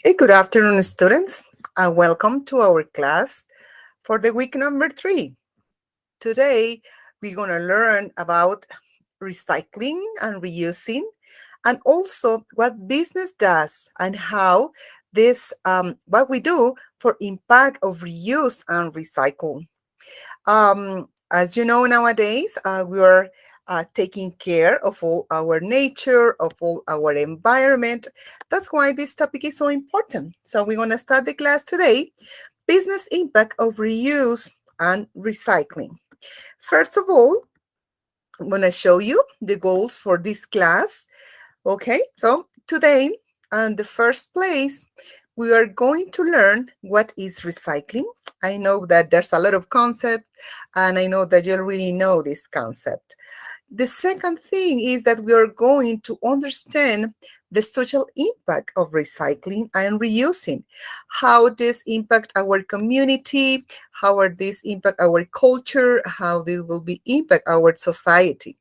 Hey, good afternoon, students, and welcome to our class for the week number 3. Today, we're going to learn about recycling and reusing, and also what business does and how what we do for impact of reuse and recycle. As you know, nowadays, we are taking care of all our nature, of all our environment. That's why this topic is so important. So we're going to start the class today, business impact of reuse and recycling. First of all, I'm going to show you the goals for this class. Okay, so today, in the first place, we are going to learn what is recycling. I know that there's a lot of concept, and I know that you really know this concept. The second thing is that we are going to understand the social impact of recycling and reusing, how this impact our community, how this impact our culture, how this will be impact our society.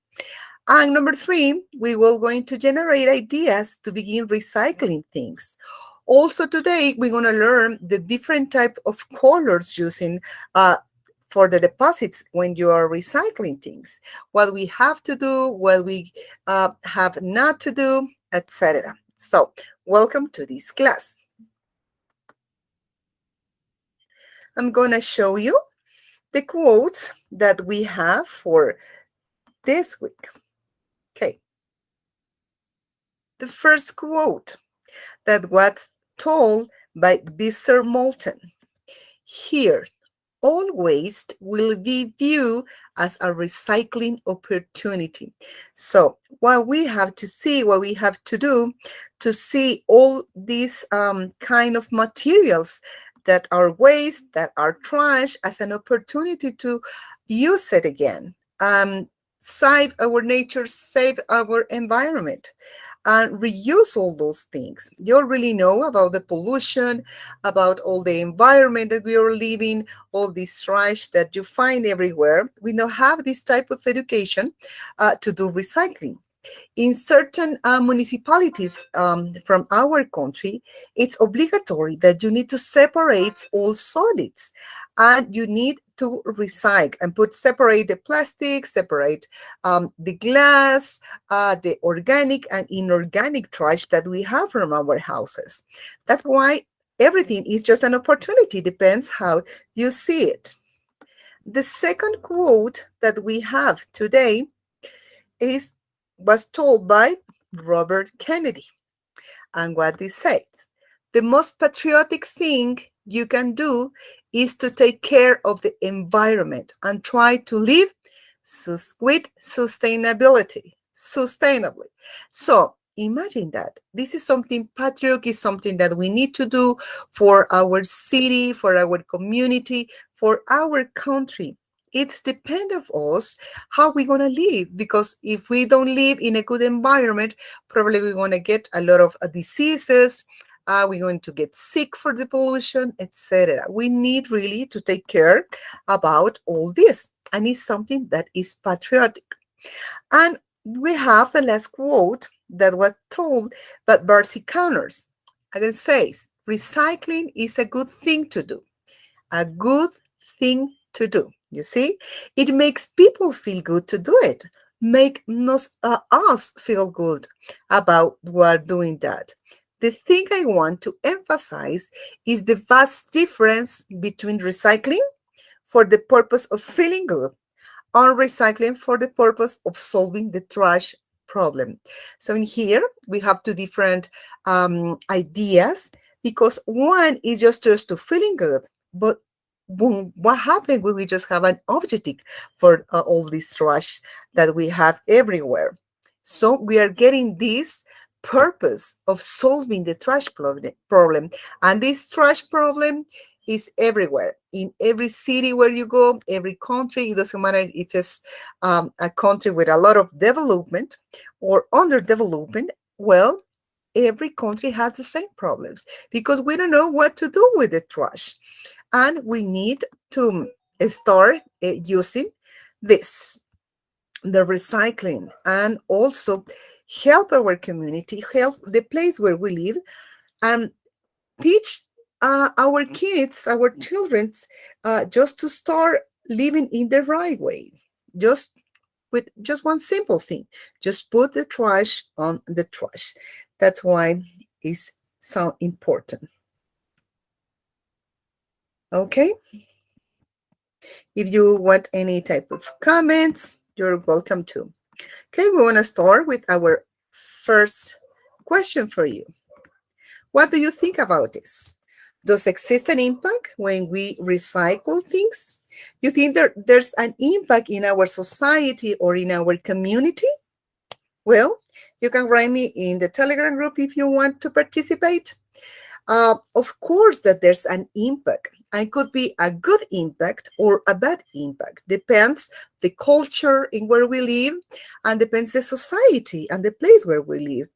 And number 3, we will going to generate ideas to begin recycling things. Also today, we're going to learn the different type of colors using for the deposits when you are recycling things, what we have to do, what we have not to do, etc. So welcome to this class. I'm going to show you the quotes that we have for this week. Okay. The first quote that was told by Mr. Moulton. Here, all waste will be viewed as a recycling opportunity. So what we have to see, what we have to do to see all these kind of materials that are waste, that are trash, as an opportunity to use it again. Save our nature, save our environment, and reuse all those things. You already know about the pollution, about all the environment that we are living, all this trash that you find everywhere. We now have this type of education to do recycling. In certain municipalities from our country, it's obligatory that you need to separate all solids, and you need to recycle and separate the plastic, separate the glass, the organic and inorganic trash that we have from our houses. That's why everything is just an opportunity, depends how you see it. The second quote that we have today was told by Robert Kennedy. And what this says, the most patriotic thing you can do is to take care of the environment and try to live with sustainability, sustainably. So imagine that. This is something, patriotic is something that we need to do for our city, for our community, for our country. It's depend of us how we're going to live, because if we don't live in a good environment, probably we're going to get a lot of diseases, we're going to get sick for the pollution, etc. We need really to take care about all this, and it's something that is patriotic. And we have the last quote that was told by Barcy Connors, and it says, recycling is a good thing to do. A good thing to do. You see, it makes people feel good to do it. Make us feel good about we're doing that. The thing I want to emphasize is the vast difference between recycling for the purpose of feeling good and recycling for the purpose of solving the trash problem. So in here, we have two different ideas, because one is just to feeling good, but what happened when we just have an objective for all this trash that we have everywhere? So we are getting this purpose of solving the trash problem. And this trash problem is everywhere, in every city where you go, every country. It doesn't matter if it's a country with a lot of development or underdevelopment. Well, every country has the same problems, because we don't know what to do with the trash. And we need to start using this, the recycling, and also help our community, help the place where we live, and teach our kids, our children, just to start living in the right way. Just with just one simple thing. Just put the trash on the trash. That's why it's so important. Okay? If you want any type of comments, you're welcome to. Okay, we want to start with our first question for you. What do you think about this? Does exist an impact when we recycle things? You think there's an impact in our society or in our community? Well, you can write me in the Telegram group if you want to participate. Of course that there's an impact. It could be a good impact or a bad impact. Depends the culture in where we live and depends the society and the place where we live.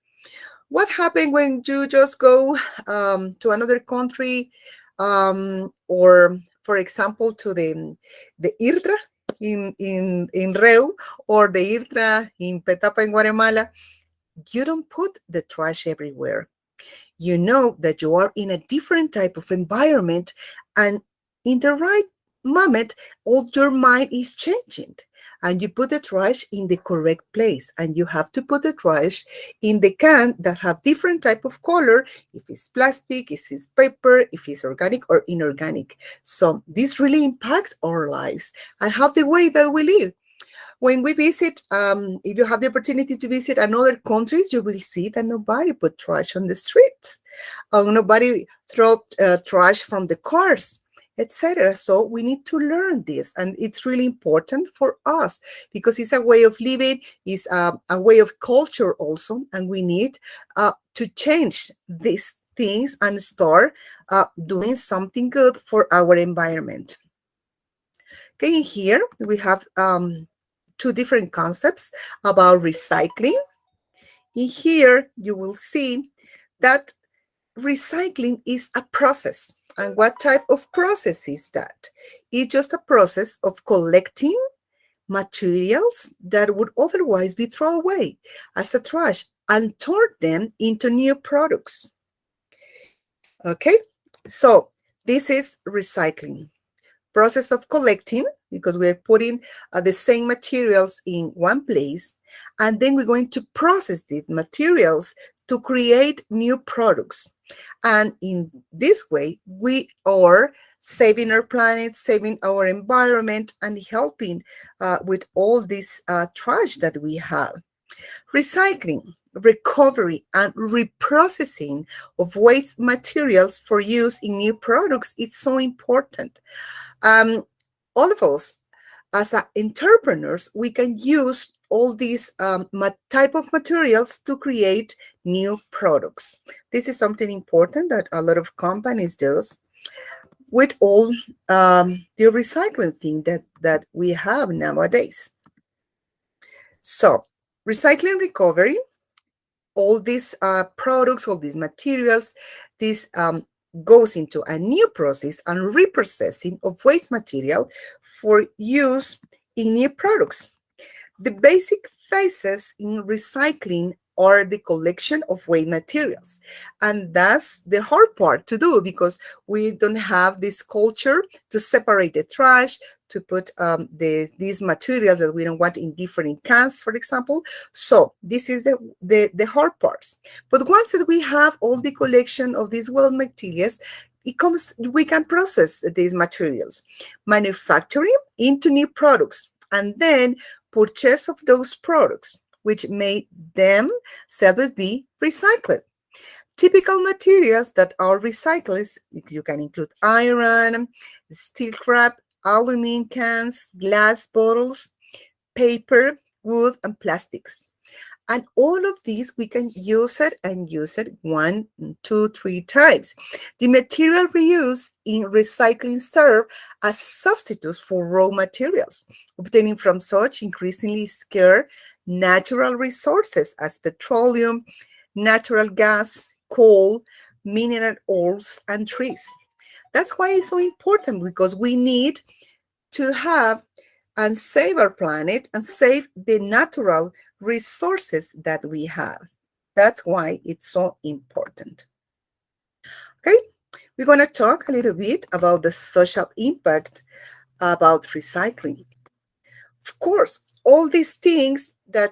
What happens when you just go to another country or, for example, to the IRTRA in Reu or the IRTRA in Petapa in Guatemala? You don't put the trash everywhere. You know that you are in a different type of environment, and in the right moment, all your mind is changing. And you put the trash in the correct place, and you have to put the trash in the can that have different type of color, if it's plastic, if it's paper, if it's organic or inorganic. So this really impacts our lives and how the way that we live. When we visit, if you have the opportunity to visit another countries, you will see that nobody put trash on the streets. Nobody throw trash from the cars, etc. So we need to learn this, and it's really important for us because it's a way of living, it's a way of culture also, and we need to change these things and start doing something good for our environment. Okay, in here we have two different concepts about recycling. In here, you will see that recycling is a process. And what type of process is that? It's just a process of collecting materials that would otherwise be thrown away as a trash and turn them into new products. Okay, so this is recycling. Process of collecting, because we're putting the same materials in one place, and then we're going to process these materials to create new products. And in this way, we are saving our planet, saving our environment, and helping with all this trash that we have. Recycling, recovery, and reprocessing of waste materials for use in new products is so important. All of us, as entrepreneurs, we can use all these type of materials to create new products. This is something important that a lot of companies do with all the recycling thing that we have nowadays. So, recycling recovery, all these products, all these materials, this goes into a new process and reprocessing of waste material for use in new products. The basic phases in recycling are the collection of waste materials. And that's the hard part to do because we don't have this culture to separate the trash, to put these materials that we don't want in different cans, for example. So this is the hard parts. But once that we have all the collection of these waste materials, we can process these materials, manufacturing into new products, and then purchase of those products, which made them themselves be recycled. Typical materials that are recycled, you can include iron, steel scrap, aluminum cans, glass bottles, paper, wood, and plastics. And all of these, we can use it and use it 1, 2, 3 times. The material reused in recycling serve as substitutes for raw materials, obtaining from such increasingly scarce natural resources as petroleum, natural gas, coal, mineral oils, and trees. That's why it's so important, because we need to have and save our planet and save the natural resources that we have. That's why it's so important. Okay, we're going to talk a little bit about the social impact about recycling. Of course, all these things that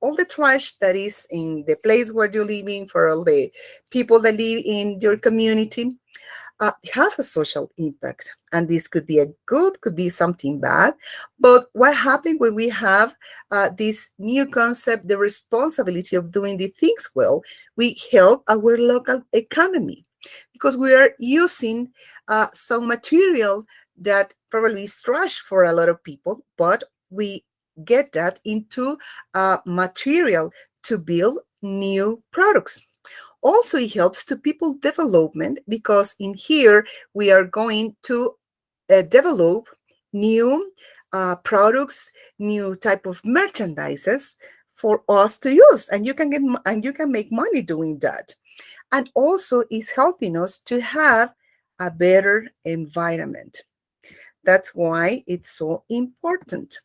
all the trash that is in the place where you're living, for all the people that live in your community, have a social impact. And this could be a good, could be something bad. But what happens when we have this new concept, the responsibility of doing the things well, we help our local economy because we are using some material that probably is trash for a lot of people, but we get that into material to build new products. Also, it helps to people development because in here we are going to develop new products, new type of merchandises for us to use, and you can make money doing that. And also, is helping us to have a better environment. That's why it's so important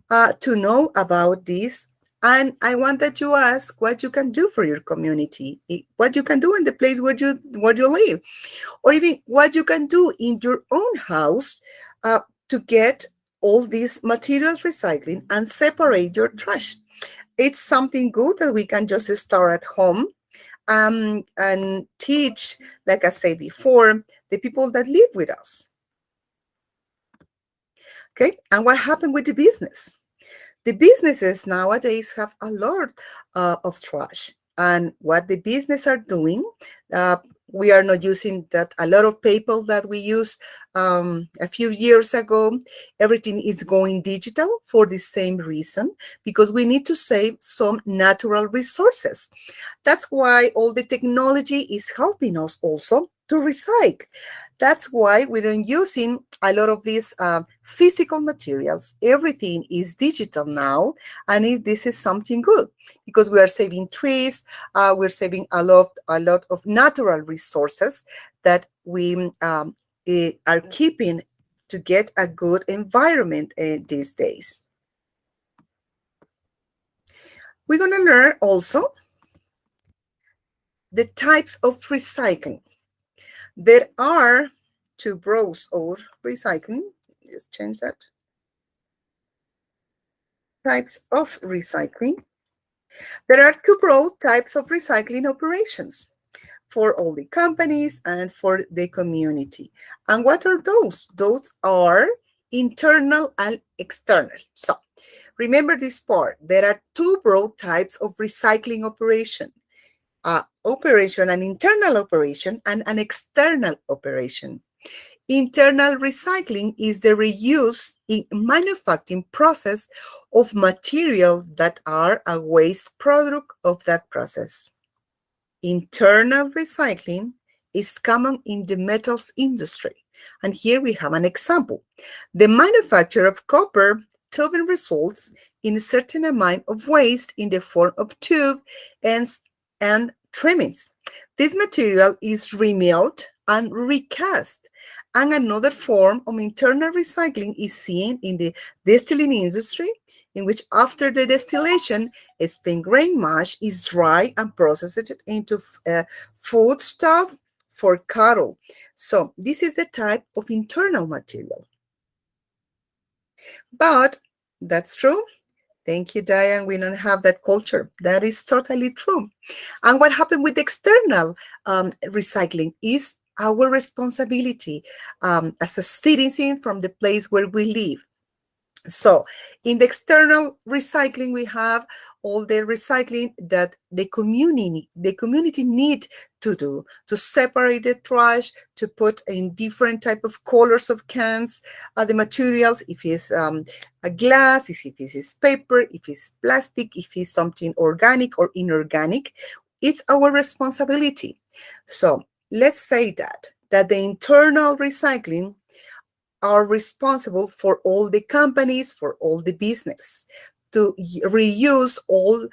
to know about this. And I want that you ask what you can do for your community, what you can do in the place where you live, or even what you can do in your own house to get all these materials recycling and separate your trash. It's something good that we can just start at home and teach, like I said before, the people that live with us. Okay, and what happened with the business? The businesses nowadays have a lot of trash. And what the business are doing, uh, we are not using that a lot of paper that we used a few years ago. Everything is going digital for the same reason, because we need to save some natural resources. That's why all the technology is helping us also to recycle. That's why we're using a lot of these physical materials. Everything is digital now, and this is something good because we are saving trees. We're saving a lot of natural resources that we are keeping to get a good environment these days. We're going to learn also the types of recycling. There are two broads of recycling. Just change that. Types of recycling. There are two broad types of recycling operations for all the companies and for the community. And what are those? Those are internal and external. So remember this part. There are two broad types of recycling operation. An internal operation and an external operation. Internal recycling is the reuse in manufacturing process of material that are a waste product of that process. Internal recycling is common in the metals industry. And here we have an example. The manufacture of copper tubing results in a certain amount of waste in the form of tube and trimmings. This material is remilled and recast. And another form of internal recycling is seen in the distilling industry, in which after the distillation, spent grain mash is dried and processed into foodstuff for cattle. So this is the type of internal material. But that's true. Thank you, Diane. We don't have that culture. That is totally true. And what happened with external recycling is our responsibility as a citizen from the place where we live. So in the external recycling, we have all the recycling that the community need to do to separate the trash, to put in different type of colors of cans, the materials, if it's a glass, if it's paper, if it's plastic, if it's something organic or inorganic. It's our responsibility. So let's say that the internal recycling are responsible for all the companies, for all the business, to reuse all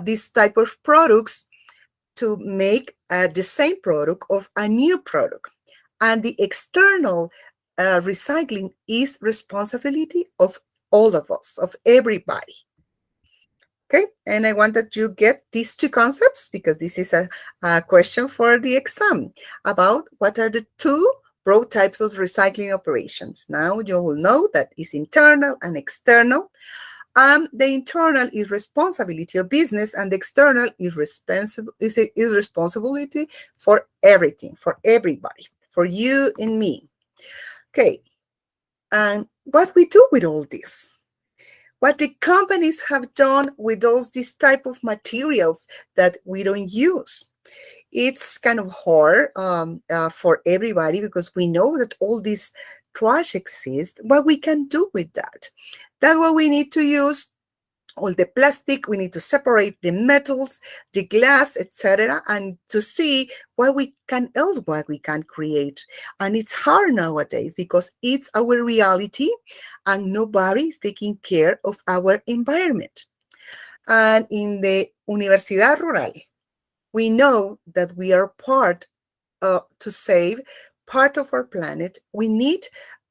these type of products to make the same product of a new product. And the external recycling is responsibility of all of us, of everybody. Okay, and I want that you get these two concepts because this is a question for the exam about what are the two broad types of recycling operations. Now you will know that is internal and external. The internal is responsibility of business, and the external is responsibility for everything, for everybody, for you and me. Okay, and what we do with all this? What the companies have done with all these type of materials that we don't use. It's kind of hard for everybody because we know that all this trash exists. What we can do with that? That's what we need to use. All the plastic, we need to separate the metals, the glass, etc., and to see what we can create. And it's hard nowadays because it's our reality and nobody is taking care of our environment. And in the Universidad Rural, we know that we are part to save part of our planet. We need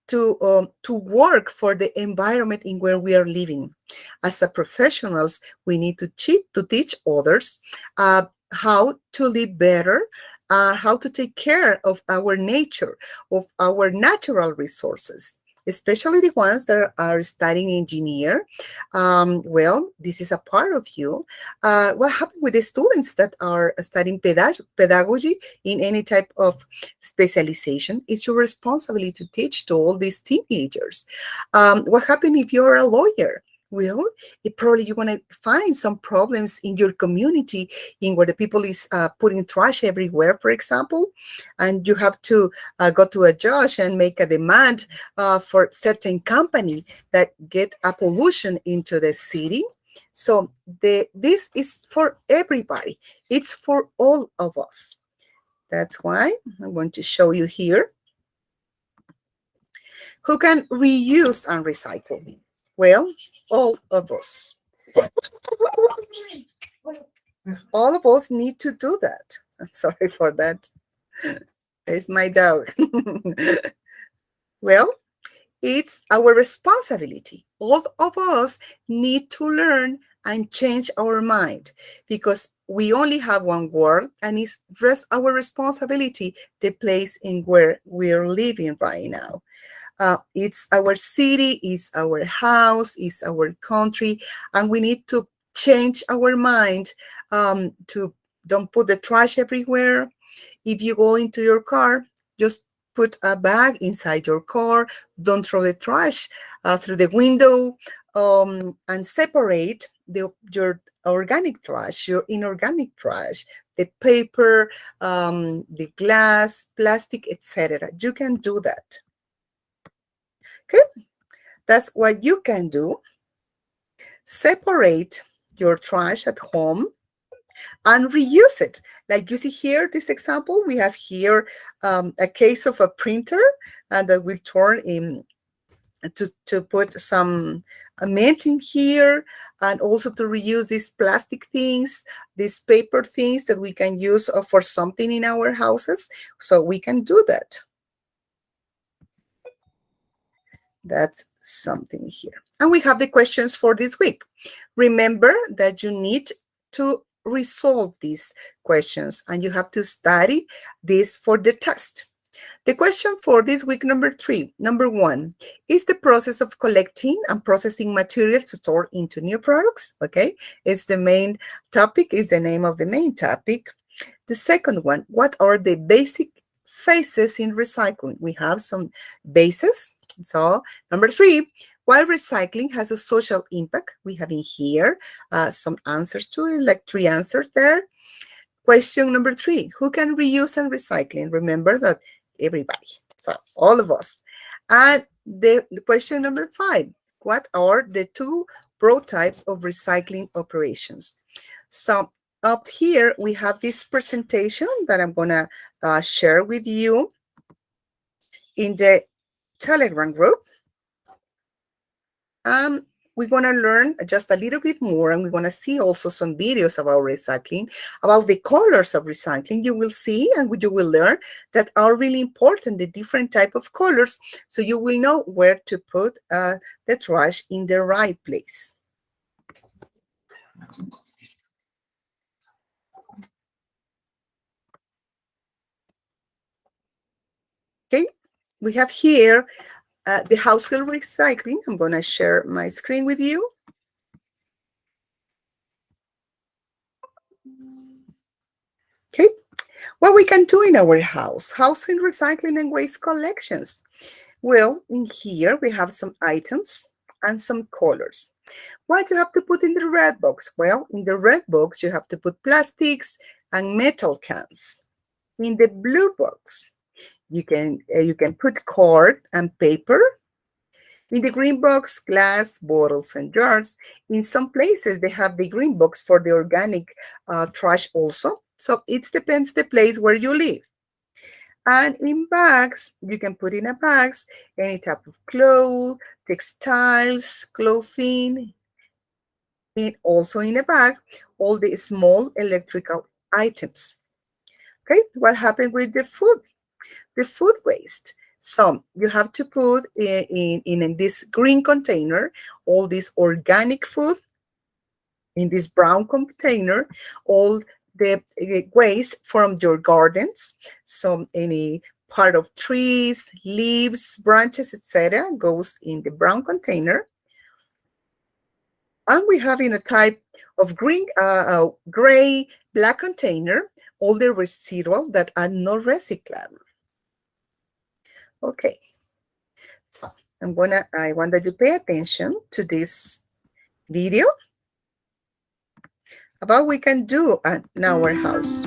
to work for the environment in where we are living. As a professionals, we need to teach others how to live better, how to take care of our nature, of our natural resources, especially the ones that are studying engineer. Well, this is a part of you. What happened with the students that are studying pedagogy in any type of specialization? It's your responsibility to teach to all these teenagers. What happened if you're a lawyer? Well, probably you're going to find some problems in your community in where the people is putting trash everywhere, for example, and you have to go to a judge and make a demand for certain company that get a pollution into the city. So this is for everybody. It's for all of us. That's why I'm going to show you here who can reuse and recycle. Well, all of us. All of us need to do that. I'm sorry for that. It's my dog. Well, it's our responsibility. All of us need to learn and change our mind because we only have one world and it's our responsibility, the place in where we're living right now. It's our city, it's our house, it's our country, and we need to change our mind to don't put the trash everywhere. If you go into your car, just put a bag inside your car. Don't throw the trash through the window, and separate your organic trash, your inorganic trash, the paper, the glass, plastic, etc. You can do that. Okay, that's what you can do. Separate your trash at home and reuse it. Like you see here, this example, we have here a case of a printer that we turn in to put some mint in here, and also to reuse these plastic things, these paper things that we can use for something in our houses. So we can do that. That's something here. And we have the questions for this week. Remember that you need to resolve these questions and you have to study this for the test. The question for this week, number 3, number 1, is the process of collecting and processing materials to turn into new products. Okay, it's the main topic, is the name of the main topic. The second one, what are the basic phases in recycling? We have some bases. So number 3, while recycling has a social impact, we have in here some answers to it, like 3 answers there. Question number 3, who can reuse and recycling? Remember that everybody, so all of us. And the question number 5, what are the 2 broad types of recycling operations? So up here, we have this presentation that I'm going to share with you in the Telegram group. We're going to learn just a little bit more, and we're going to see also some videos about recycling, about the colors of recycling. You will see and you will learn that are really important, the different type of colors, so you will know where to put the trash in the right place. Okay, we have here the household recycling. I'm going to share my screen with you. Okay, what we can do in our house, housing, recycling, and waste collections. Well, in here we have some items and some colors. What you have to put in the red box? Well, in the red box, you have to put plastics and metal cans. In the blue box, you can put card and paper. In the green box, glass, bottles, and jars. In some places, they have the green box for the organic trash also. So it depends the place where you live. And in bags, you can put in a bags any type of clothes, textiles, clothing, and also in a bag, all the small electrical items. Okay, what happened with the food? The food waste. So you have to put in this green container all this organic food, in this brown container all the waste from your gardens. So any part of trees, leaves, branches, etc. goes in the brown container. And we have in a type of green, gray, black container all the residual that are not recyclable. Okay, so I want that you pay attention to this video about what we can do in our house.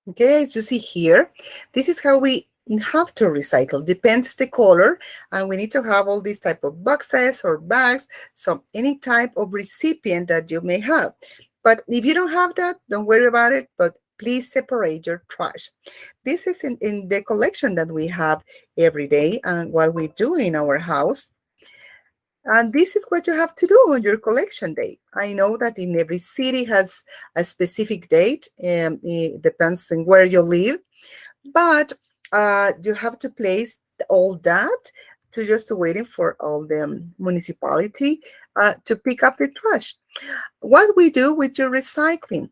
Okay, as you see here, this is how we have to recycle. Depends the color, and we need to have all these type of boxes or bags, so any type of recipient that you may have. But if you don't have that, don't worry about it, but please separate your trash. This is in the collection that we have every day and what we do in our house. And this is what you have to do on your collection day. I know that in every city has a specific date, and it depends on where you live, but you have to place all that to just waiting for all the municipality to pick up the trash. What we do with your recycling,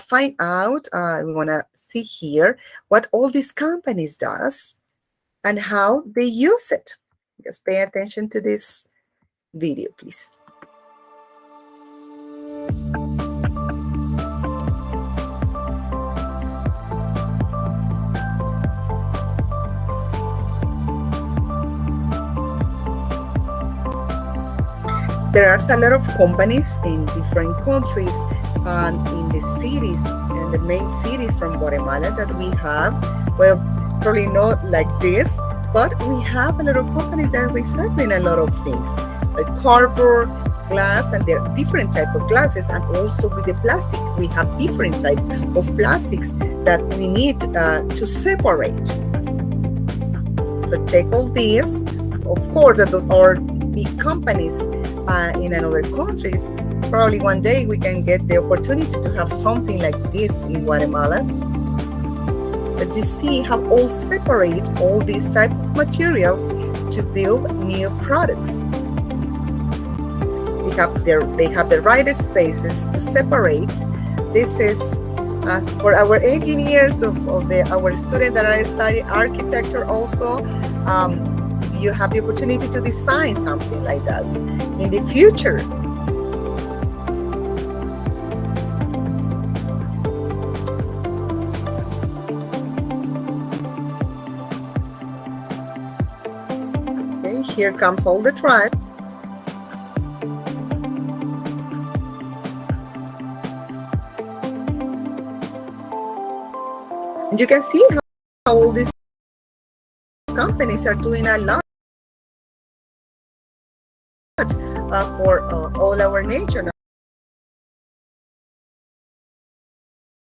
find out, we want to see here what all these companies does and how they use it. Just pay attention to this video, please. There are a lot of companies in different countries and in the cities, and the main cities from Guatemala that we have. Well, probably not like this, but we have a lot of companies that are recycling a lot of things, like cardboard, glass, and there are different type of glasses, and also with the plastic, we have different type of plastics that we need to separate. So take all these, of course, that are big companies in another countries. Probably one day we can get the opportunity to have something like this in Guatemala. But you see how all separate all these type of materials to build new products. They have the right spaces to separate. This is for our engineers our students that are studying architecture also. you have the opportunity to design something like this in the future. Okay, here comes all the trash. And you can see how all these companies are doing a lot for all our nature.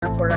For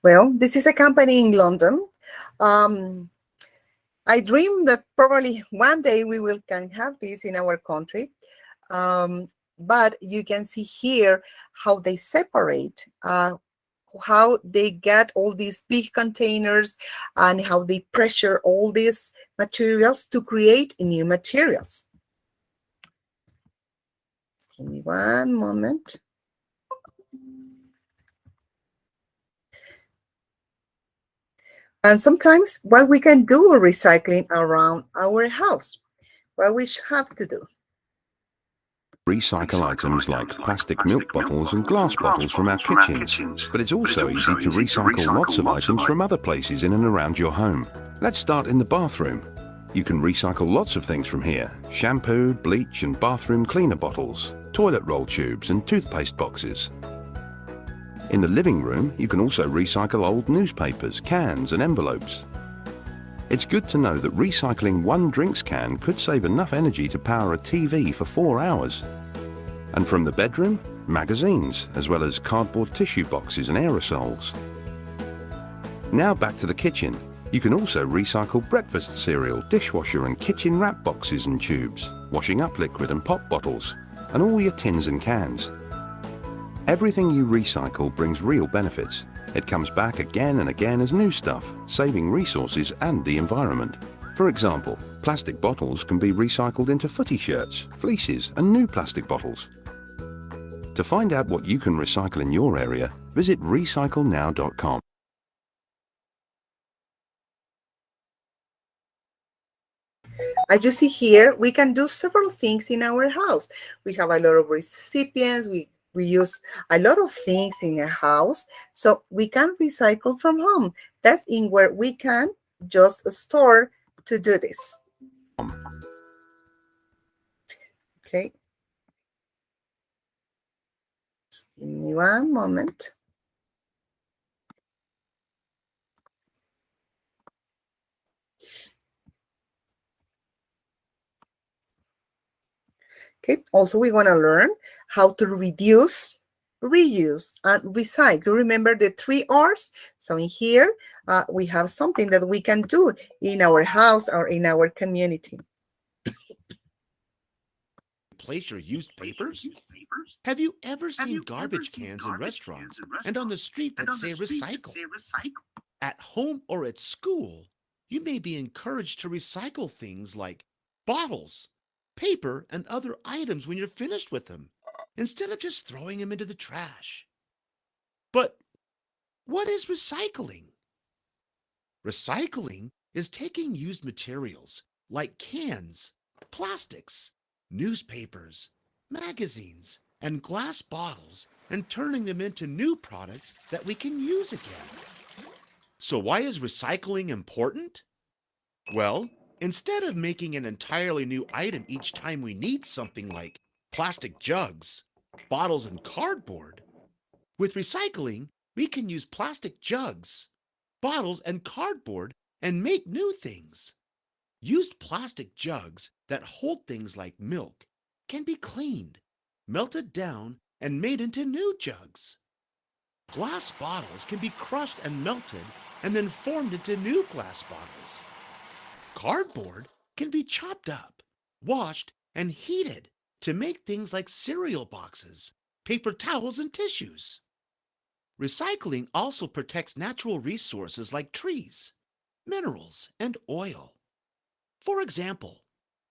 well, this is a company in London. I dream that probably one day we can have this in our country. But you can see here how they separate, how they get all these big containers and how they pressure all these materials to create new materials. Give me one moment. And sometimes what we can do recycling around our house, what we have to do. Recycle items like plastic milk bottles and glass bottles from our kitchens, but it's also easy to recycle lots of items from other places in and around your home. Let's start in the bathroom. You can recycle lots of things from here: shampoo, bleach and bathroom cleaner bottles, toilet roll tubes and toothpaste boxes. In the living room, you can also recycle old newspapers, cans and envelopes. It's good to know that recycling one drinks can could save enough energy to power a TV for 4 hours. And from the bedroom, magazines, as well as cardboard tissue boxes and aerosols. Now back to the kitchen. You can also recycle breakfast cereal, dishwasher and kitchen wrap boxes and tubes, washing up liquid and pop bottles, and all your tins and cans. Everything you recycle brings real benefits. It comes back again and again as new stuff, saving resources and the environment. For example, plastic bottles can be recycled into footy shirts, fleeces and new plastic bottles. To find out what you can recycle in your area, visit recyclenow.com. As you see here, we can do several things in our house. We have a lot of recipients. We use a lot of things in a house, so we can recycle from home. That's in where we can just store to do this. Okay. Just give me one moment. Okay, also we want to learn how to reduce, reuse, and recycle. Remember the 3 R's? So in here, we have something that we can do in our house or in our community. Place your used papers? Have you ever seen garbage cans in restaurants and on the street that say recycle? At home or at school, you may be encouraged to recycle things like bottles, paper, and other items when you're finished with them. instead of just throwing them into the trash. But what is recycling? Recycling is taking used materials like cans, plastics, newspapers, magazines, and glass bottles and turning them into new products that we can use again. So why is recycling important? Well, instead of making an entirely new item each time we need something like plastic jugs, bottles, and cardboard, with recycling, we can use plastic jugs, bottles, and cardboard and make new things. Used plastic jugs that hold things like milk can be cleaned, melted down, and made into new jugs. Glass bottles can be crushed and melted and then formed into new glass bottles. Cardboard can be chopped up, washed, and heated to make things like cereal boxes, paper towels, and tissues. Recycling also protects natural resources like trees, minerals, and oil. For example,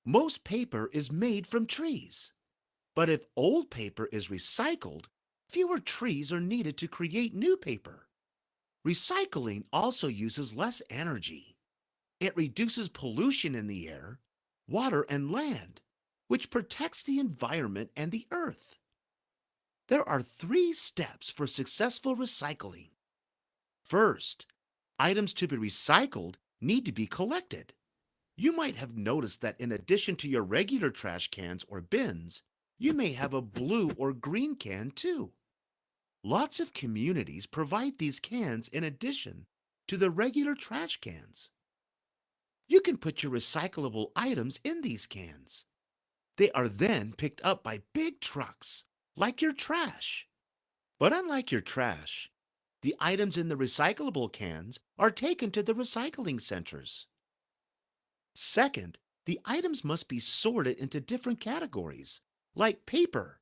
most paper is made from trees. But if old paper is recycled, fewer trees are needed to create new paper. Recycling also uses less energy. It reduces pollution in the air, water, and land, which protects the environment and the earth. There are 3 steps for successful recycling. First, items to be recycled need to be collected. You might have noticed that in addition to your regular trash cans or bins, you may have a blue or green can too. Lots of communities provide these cans in addition to the regular trash cans. You can put your recyclable items in these cans. They are then picked up by big trucks, like your trash. But unlike your trash, the items in the recyclable cans are taken to the recycling centers. Second, the items must be sorted into different categories, like paper,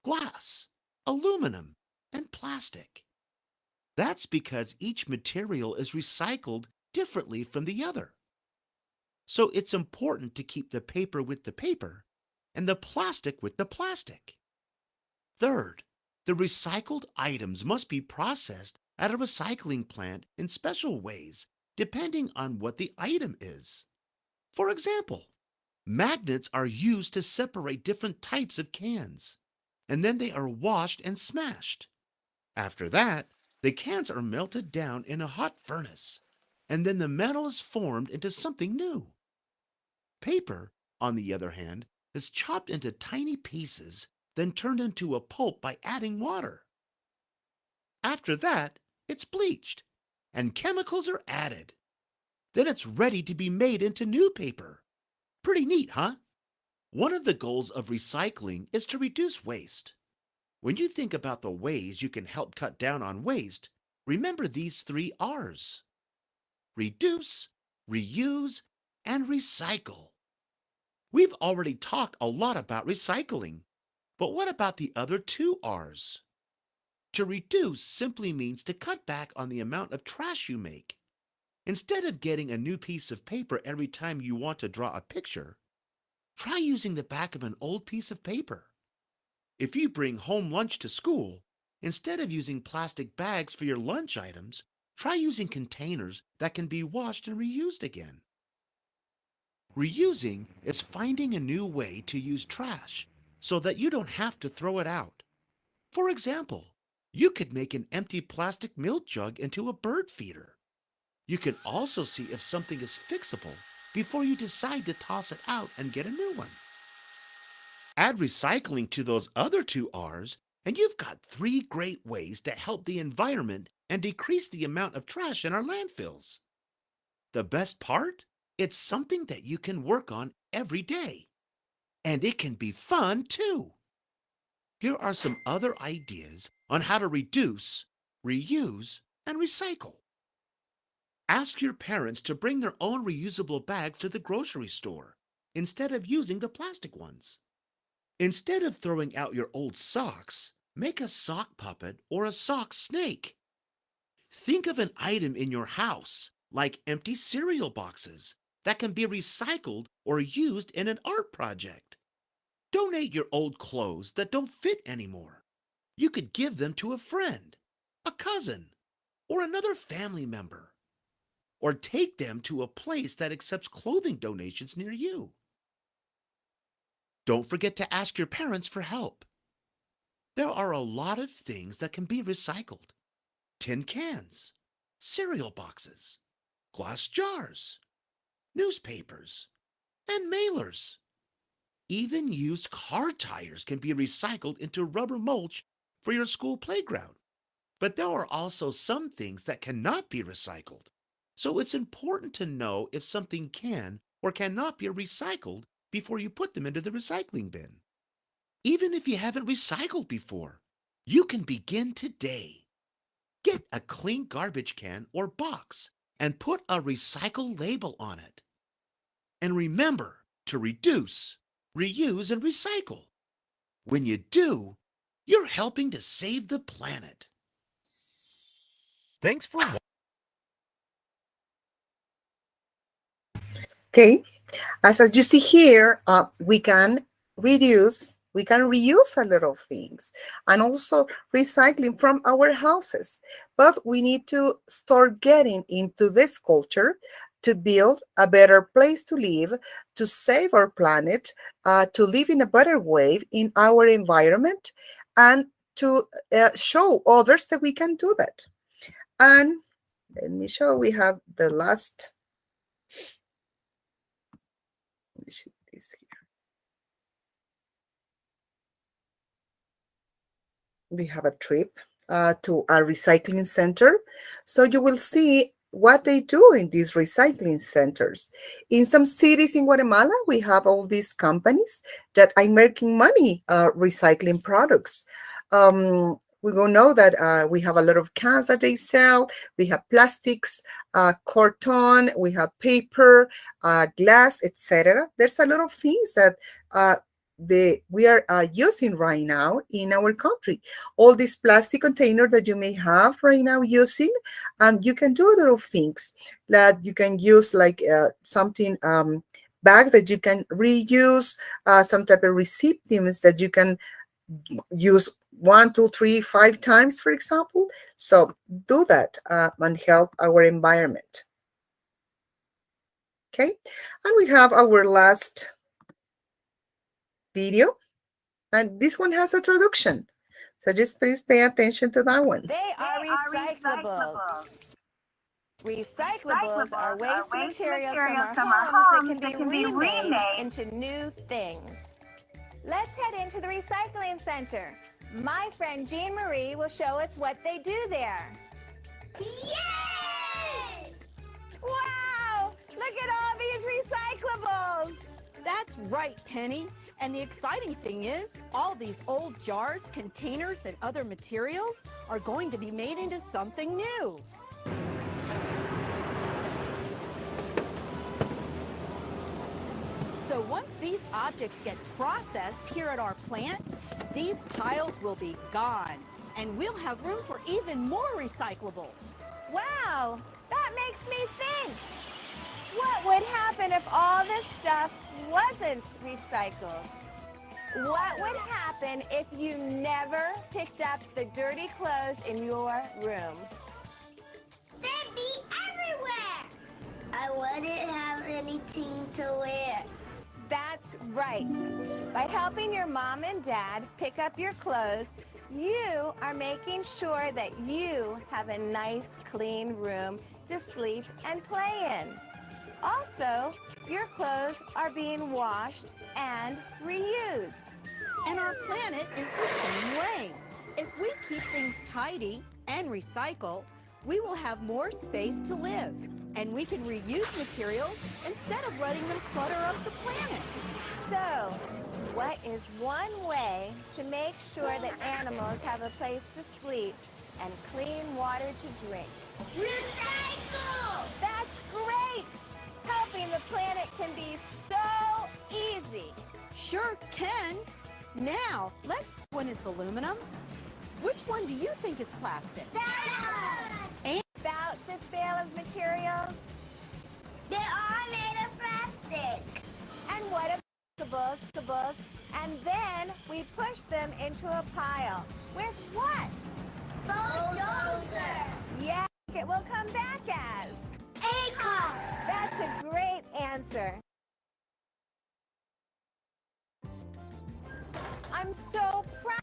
glass, aluminum, and plastic. That's because each material is recycled differently from the other. So it's important to keep the paper with the paper and the plastic with the plastic. Third, the recycled items must be processed at a recycling plant in special ways depending on what the item is. For example, magnets are used to separate different types of cans, and then they are washed and smashed. After that, the cans are melted down in a hot furnace, and then the metal is formed into something new. Paper, on the other hand, is chopped into tiny pieces, then turned into a pulp by adding water. After that, it's bleached, and chemicals are added. Then it's ready to be made into new paper. Pretty neat, huh? One of the goals of recycling is to reduce waste. When you think about the ways you can help cut down on waste, remember these 3 R's: reduce, reuse, and recycle. We've already talked a lot about recycling, but what about the other 2 R's? To reduce simply means to cut back on the amount of trash you make. Instead of getting a new piece of paper every time you want to draw a picture, try using the back of an old piece of paper. If you bring home lunch to school, instead of using plastic bags for your lunch items, try using containers that can be washed and reused again. Reusing is finding a new way to use trash so that you don't have to throw it out. For example, you could make an empty plastic milk jug into a bird feeder. You can also see if something is fixable before you decide to toss it out and get a new one. Add recycling to those other 2 R's, and you've got 3 great ways to help the environment and decrease the amount of trash in our landfills. The best part? It's something that you can work on every day. And it can be fun too. Here are some other ideas on how to reduce, reuse, and recycle. Ask your parents to bring their own reusable bags to the grocery store instead of using the plastic ones. Instead of throwing out your old socks, make a sock puppet or a sock snake. Think of an item in your house, like empty cereal boxes, that can be recycled or used in an art project. Donate your old clothes that don't fit anymore. You could give them to a friend, a cousin, or another family member. Or take them to a place that accepts clothing donations near you. Don't forget to ask your parents for help. There are a lot of things that can be recycled. Tin cans, cereal boxes, glass jars, newspapers, and mailers. Even used car tires can be recycled into rubber mulch for your school playground. But there are also some things that cannot be recycled. So it's important to know if something can or cannot be recycled before you put them into the recycling bin. Even if you haven't recycled before, you can begin today. Get a clean garbage can or box and put a recycle label on it. And remember to reduce, reuse, and recycle. When you do, you're helping to save the planet. Thanks for watching. Okay, as you see here, we can reduce, we can reuse a lot of things and also recycling from our houses. But we need to start getting into this culture to build a better place to live, to save our planet, to live in a better way in our environment, and to show others that we can do that. And let me show, we have the last, this here. We have a trip to a recycling center. So you will see what they do in these recycling centers. In some cities in Guatemala, we have all these companies that are making money recycling products. We will know that we have a lot of cans that they sell. We have plastics, carton, we have paper, glass, etc. There's a lot of things that we are using right now in our country. All these plastic containers that you may have right now using, you can do a lot of things that you can use, like something, bags that you can reuse, some type of recipients that you can use 1, 2, 3, 5 times, for example. So do that and help our environment. Okay, and we have our last video, and this one has a traduction, so just please pay attention to that one. They are recyclables. Recyclables are waste materials from our homes that can be remade into new things. Let's head into the recycling center. My friend Jean Marie will show us what they do there. Yay! Wow! Look at all these recyclables! That's right, Penny. And the exciting thing is, all these old jars, containers, and other materials are going to be made into something new. So once these objects get processed here at our plant, these piles will be gone, and we'll have room for even more recyclables. Wow! That makes me think. What would happen if all this stuff wasn't recycled? What would happen if you never picked up the dirty clothes in your room? They'd be everywhere. I wouldn't have anything to wear. That's right. By helping your mom and dad pick up your clothes, you are making sure that you have a nice, clean room to sleep and play in. Also, your clothes are being washed and reused. And our planet is the same way. If we keep things tidy and recycle, we will have more space to live, and we can reuse materials instead of letting them clutter up the planet. So, what is one way to make sure that animals have a place to sleep and clean water to drink? Recycle! That's great! Helping the planet can be so easy. Sure can. Now, let's see, one is aluminum. Which one do you think is plastic? And About this bale of materials? They're all made of plastic. And what about and then we push them into a pile. With what? Bulldozer. Yeah, it will come back as. A car. That's a great answer. I'm so proud.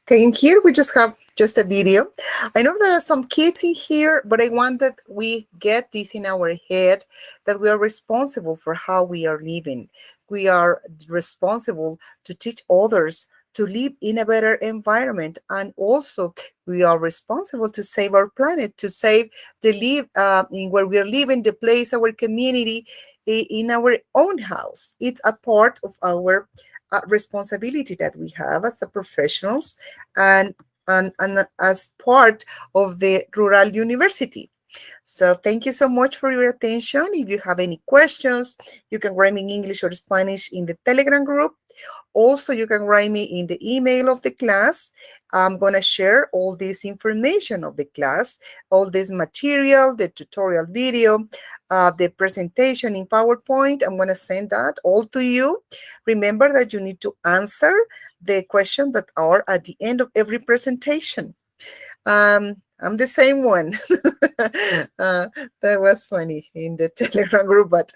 Okay, in here we just have just a video. I know there are some kids in here, but I want that we get this in our head, that we are responsible for how we are living. We are responsible to teach others to live in a better environment, and also we are responsible to save our planet, to save the live in where we are living, the place, our community, in our own house. It's a part of our responsibility that we have as a professionals, and and as part of the rural university. So thank you so much for your attention. If you have any questions, you can write me in English or Spanish in the Telegram group. Also, you can write me in the email of the class. I'm going to share all this information of the class, all this material, the tutorial video, the presentation in PowerPoint. I'm going to send that all to you. Remember that you need to answer the questions that are at the end of every presentation. I'm the same one. That was funny in the Telegram group, but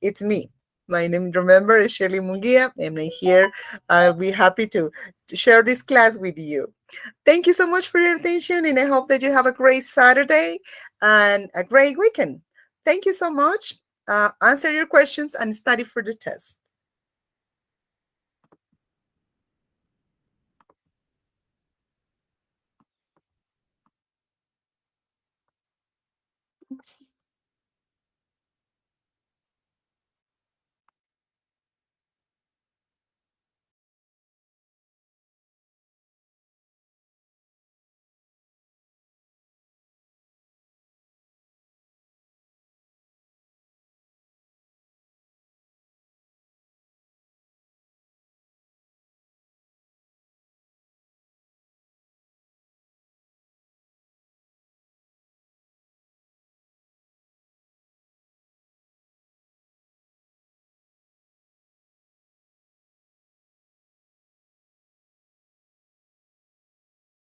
it's me. My name, remember, is Shirley Munguia, and I'm here. I'll be happy to share this class with you. Thank you so much for your attention, and I hope that you have a great Saturday and a great weekend. Thank you so much. Answer your questions and study for the test.